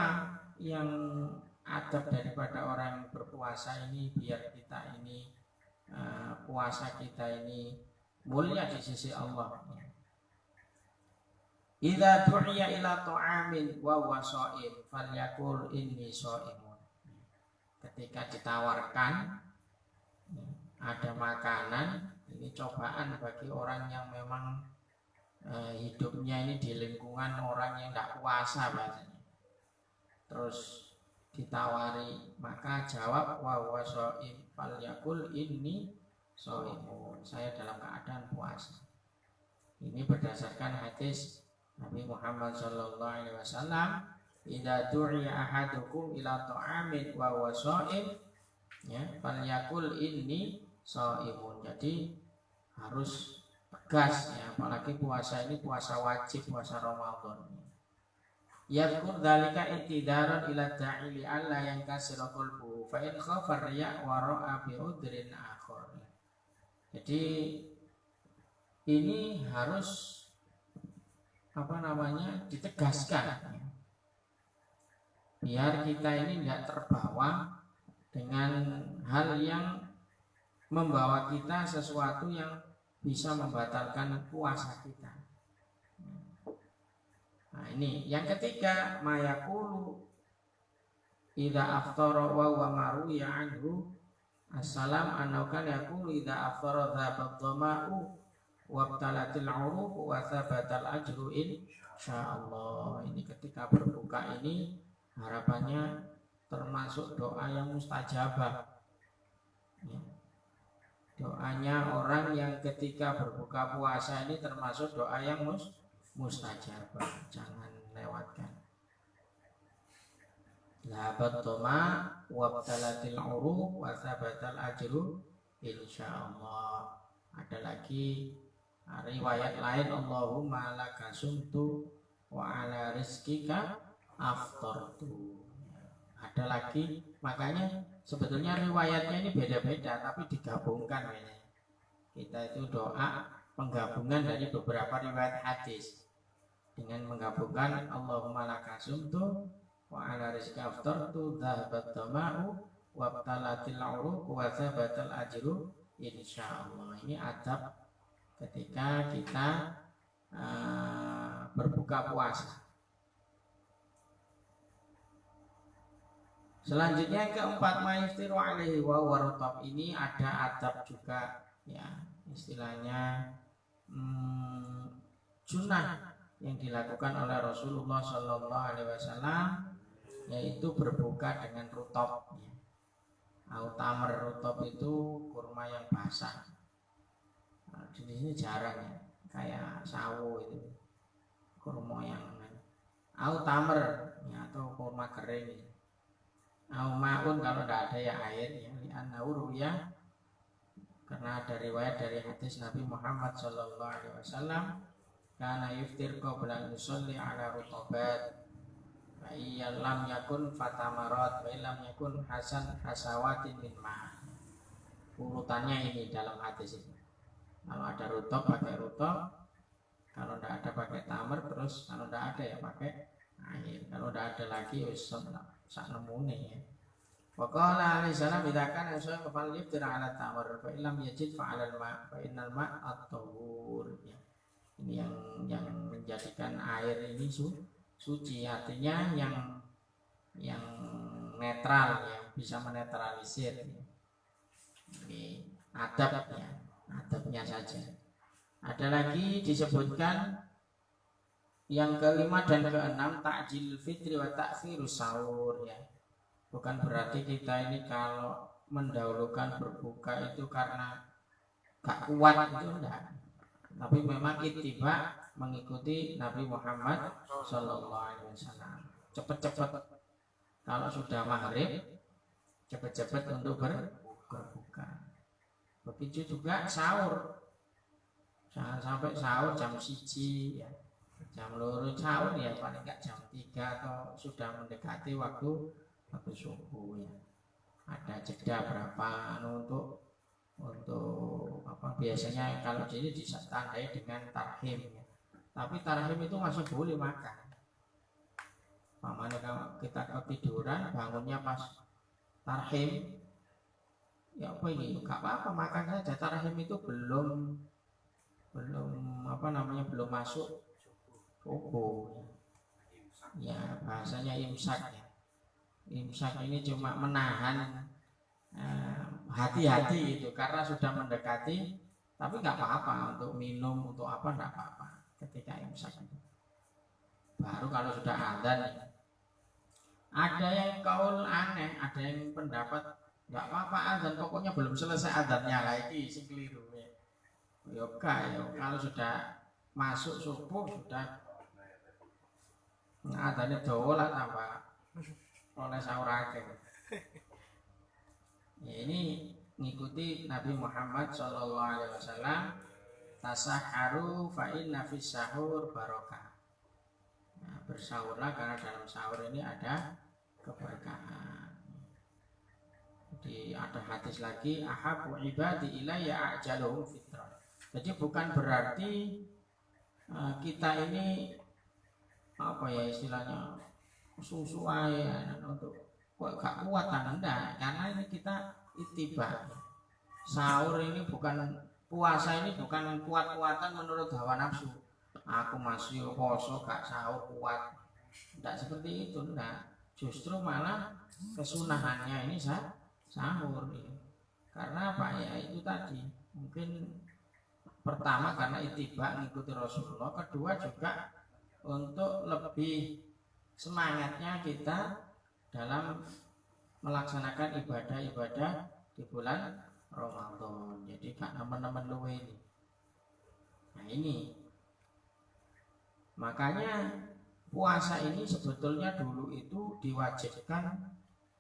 yang adab daripada orang berpuasa ini biar kita ini puasa kita ini mulia di sisi Allah. Idza du'iya ila ta'amin wa huwa sha'im falyaqul inni sha'imun. Ketika ditawarkan ada makanan, ini cobaan bagi orang yang memang hidupnya ini di lingkungan orang yang tidak puasa bahasanya. Terus ditawari, maka jawab wa huwa sha'im falyaqul inni shaimun. Saya dalam keadaan puasa. Ini berdasarkan hadis Nabi Muhammad sallallahu alaihi wasallam, "Idza du'iya ahadukum ila ta'amin wa huwa shaim, ya, falyakul inni shaimun." Jadi harus tegas ya, apalagi puasa ini puasa wajib, puasa Ramadan. Yadkur dzalika intidaran ila da'ili alla yang kasira qalbuhu fa in khafa riya wa ra'a bi udrin akhar. Jadi ini harus ditegaskan biar kita ini tidak terbawa dengan hal yang membawa kita sesuatu yang bisa membatalkan puasa kita. Nah ini yang ketiga, mayaqulu idza aftara wa huwa maruya anhu assalam annahu kan yaqulu idza aftara dhabat dhama'u wabtalatil uruq wa thabatal ajru insyaallah. Ini ketika berbuka ini harapannya termasuk doa yang mustajabah ya. Doanya orang yang ketika berbuka puasa ini termasuk doa yang mustajabah, jangan lewatkan. Dhabat dhama wabtalatil uruq wa thabatal ajru insyaallah. Ada lagi riwayat lain, Allahumma laka sumtu wa ala rizkika aftartu. Ada lagi, makanya sebetulnya riwayatnya ini beda-beda tapi digabungkan ya. Kita itu doa penggabungan dari beberapa riwayat hadis dengan menggabungkan Allahumma laka sumtu wa ala rizkika aftartu dhahabat dhama'u wa btalatil uruq wa thabatal ajru insyaallah. Ini adab ketika kita berbuka puasa. Selanjutnya yang keempat, mayftiru alaihi wa warotab. Ini ada adab juga ya, istilahnya sunnah yang dilakukan oleh Rasulullah Shallallahu Alaihi Wasallam, yaitu berbuka dengan rutab ya. Tamer rutab itu kurma yang basah. Nah, di sini jarang ya, kayak sawo itu kurma yang tamer ya, atau kurma kering ya. Maun kalau tidak ada ya air ya, ya, karena ada riwayat dari hadis Nabi Muhammad Sallallahu Alaihi Wasallam, karena yuftir qabla nusolli ala rutabat, wa iya lam yakun fatamarat, wa lam yakun hasawatin min ma. Urutannya ini dalam hadis ini. Kalau ada rutab pakai rutab, kalau tidak ada pakai tamar, terus kalau tidak ada ya pakai air. Kalau tidak ada lagi sak nemune ya. Waqala alaihi salam bidakan usul kafal yiftir ala tamar fa illam yajid fa alal ma fa innal ma at-tahur ya. Ini yang menjadikan air ini suci, artinya yang netral, yang bisa menetralisir ya. Ini adabnya, adabnya saja. Ada lagi disebutkan yang kelima dan keenam, takjil fitri wa ta'khirus sahur ya. Bukan berarti kita ini kalau mendahulukan berbuka itu karena gak kuat, itu enggak. Tapi memang ittiba, mengikuti Nabi Muhammad Sallallahu Alaihi Wasallam. Cepat-cepat kalau sudah maghrib, cepat-cepat untuk berbuka. Begitu juga sahur. Jangan sampai sahur jam 1 ya. Jam 2 sahur ya paling enggak jam 3 atau sudah mendekati waktu subuh ya. Ada jeda berapa untuk apa, biasanya kalau jadi ditandai dengan tarhim ya. Tapi tarhim itu masih boleh makan. Pamannya kalau kita ketiduran bangunnya pas tarhim ya apa ini, enggak apa-apa makan saja. Tarhim itu belum belum masuk subuh ya, bahasanya imsak ya. Imsak ini cuma menahan hati-hati itu karena sudah mendekati, tapi nggak apa-apa untuk minum untuk apa, nggak apa-apa ketika imsak itu. Baru kalau sudah adzan ya. Ada yang kaul aneh, ada yang pendapat Enggak apa-apa azan, pokoknya belum selesai azannya lagi sing keliru ya. Ya kalau sudah masuk subuh sudah azannya dawa lah tambah oleh sahur akeh. Ya, ini ngikuti Nabi Muhammad SAW. Tasaharu fa inna fis sahur barokah. Nah, bersahurlah karena dalam sahur ini ada keberkahan. Jadi ada hadis lagi, ahabbu ibadi ilayya ajaluhum fitrah. Jadi bukan berarti kita ini apa ya istilahnya susu aja untuk gak kuat enggak, karena ini kita ittiba. Sahur ini bukan, puasa ini bukan kuat-kuatan menurut hawa nafsu. Aku masih poso gak sahur kuat. Enggak seperti itu, enggak. Justru malah kesunahannya ini sahur ini. Karena apa ya, itu tadi mungkin pertama karena ittiba mengikuti Rasulullah, kedua juga untuk lebih semangatnya kita dalam melaksanakan ibadah-ibadah di bulan Ramadan. Jadi gak teman-teman luwe ini. Nah ini makanya puasa ini sebetulnya dulu itu diwajibkan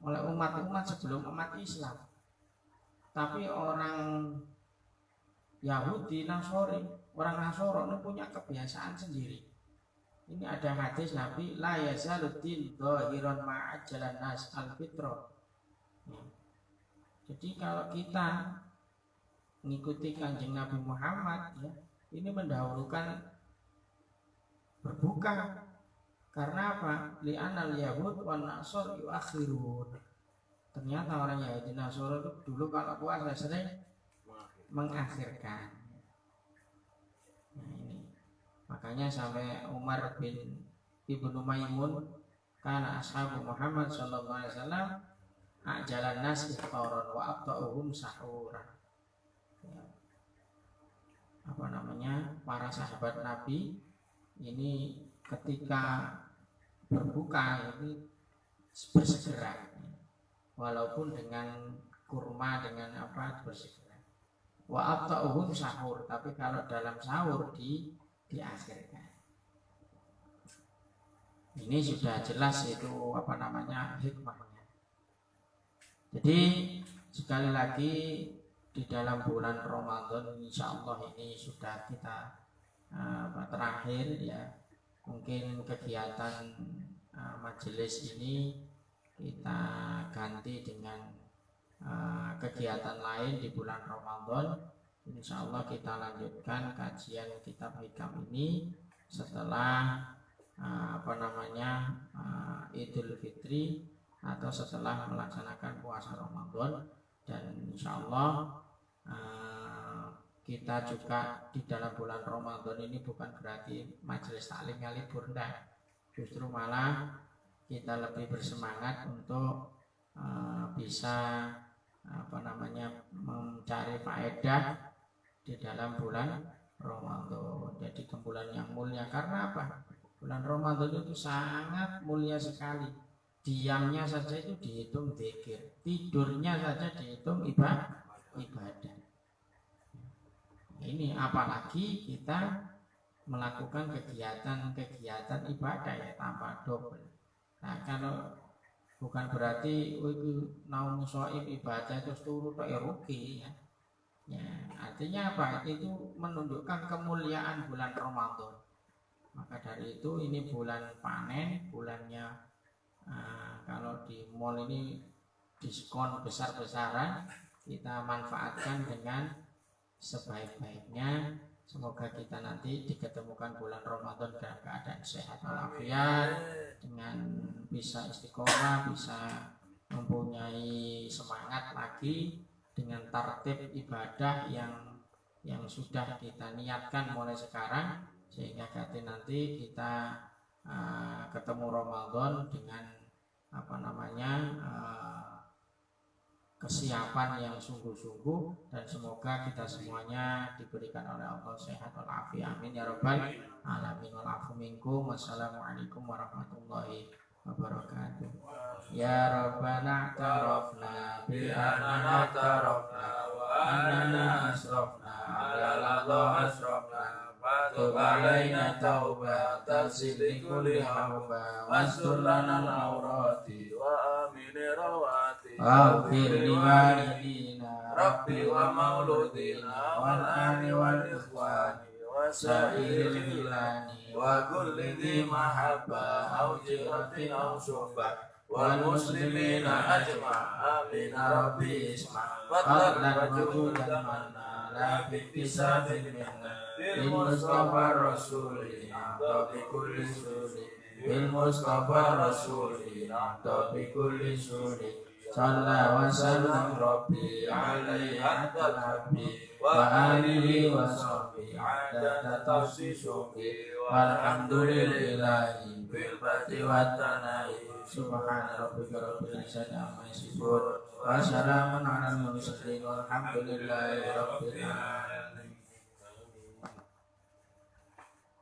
oleh umat-umat sebelum umat Islam. Tapi orang Yahudi, Nasrani, orang Nasrani punya kebiasaan sendiri. Ini ada hadis Nabi, la yazaluddin dhahiran ma'ajalan nas al-fitrah. Jadi kalau kita mengikuti kanjeng Nabi Muhammad ya, ini mendahulukan berbuka. Karena apa? Li'anal yahud wan nasr yuakhirun. Ternyata orang Yahudi Nasrani itu dulu kalau puasa sering mengakhirkan. Nah ini makanya sampai Umar bin Ibnu Maimun karena ashabu Muhammad sallallahu alaihi wasallam ajalan nas iftaran wa abta'uhum sahuran. Ya. Apa namanya? Para sahabat Nabi ini ketika berbuka ini bersegera. Walaupun dengan kurma dengan apa bersegera. Wa abta'uhum sahur, tapi kalau dalam sahur diakhirkan. Ini sudah jelas itu apa namanya hikmahnya. Jadi sekali lagi di dalam bulan Ramadan insya Allah ini sudah kita terakhir ya. Mungkin kegiatan majelis ini kita ganti dengan kegiatan lain di bulan Ramadan. Insya Allah kita lanjutkan kajian kitab hikam ini setelah Idul Fitri atau setelah melaksanakan puasa Ramadan. Dan insya Allah kita juga di dalam bulan Ramadan ini bukan berarti majelis taklim libur, enggak. Justru malah kita lebih bersemangat untuk bisa mencari faedah di dalam bulan Ramadan. Jadi ke bulan yang mulia. Karena apa? Bulan Ramadan itu sangat mulia sekali. Diamnya saja itu dihitung dzikir, tidurnya saja dihitung ibadah. Ini apalagi kita melakukan kegiatan ibadah ya tambah double. Nah kalau bukan berarti naum soib ibadah terus turun rugi ya. Ya, artinya apa? Itu menunjukkan kemuliaan bulan Ramadan. Maka dari itu ini bulan panen, bulannya kalau di mall ini diskon besar-besaran, kita manfaatkan dengan sebaik-baiknya. Semoga kita nanti diketemukan bulan Ramadan dalam keadaan sehat walafiat, dengan bisa istiqomah, bisa mempunyai semangat lagi dengan tertib ibadah yang sudah kita niatkan mulai sekarang, sehingga nanti kita ketemu Ramadan dengan kesiapan yang sungguh-sungguh, dan semoga kita semuanya diberikan oleh Allah sehat walafiat. Amin ya rabbal alamin. Wal afu minkum. Wassalamualaikum warahmatullahi wabarakatuh. Ya Rabbana tarafna bi annana tarafna wa annana asrafna ala ladha asrafna fatub alaina taubatan sidqi kulli hawba wastur lana al-awrati wa amin rawati waghfir li walidina rabbi wa mauludina wal ahli wal ikhwani wa sa'iril khilani wa kulli dhi mahabba aw jiratin aw suhbah wal muslimina ajma' amin rabbi isma' fadlan wa judan manna la biktisabin minna bil mustafa rasuli anta bi kulli suri bil mustafa rasuli anta bi kulli suri salla wa sallam rabbi alaihi hatta rabbi wa alihi wa sahbihi adada tafsisuki walhamdulillahi bil bati wa tanai subhana rabbika rabbil izzati amma yasifun wa salamun alal mursalin walhamdulillahi rabbil alamin.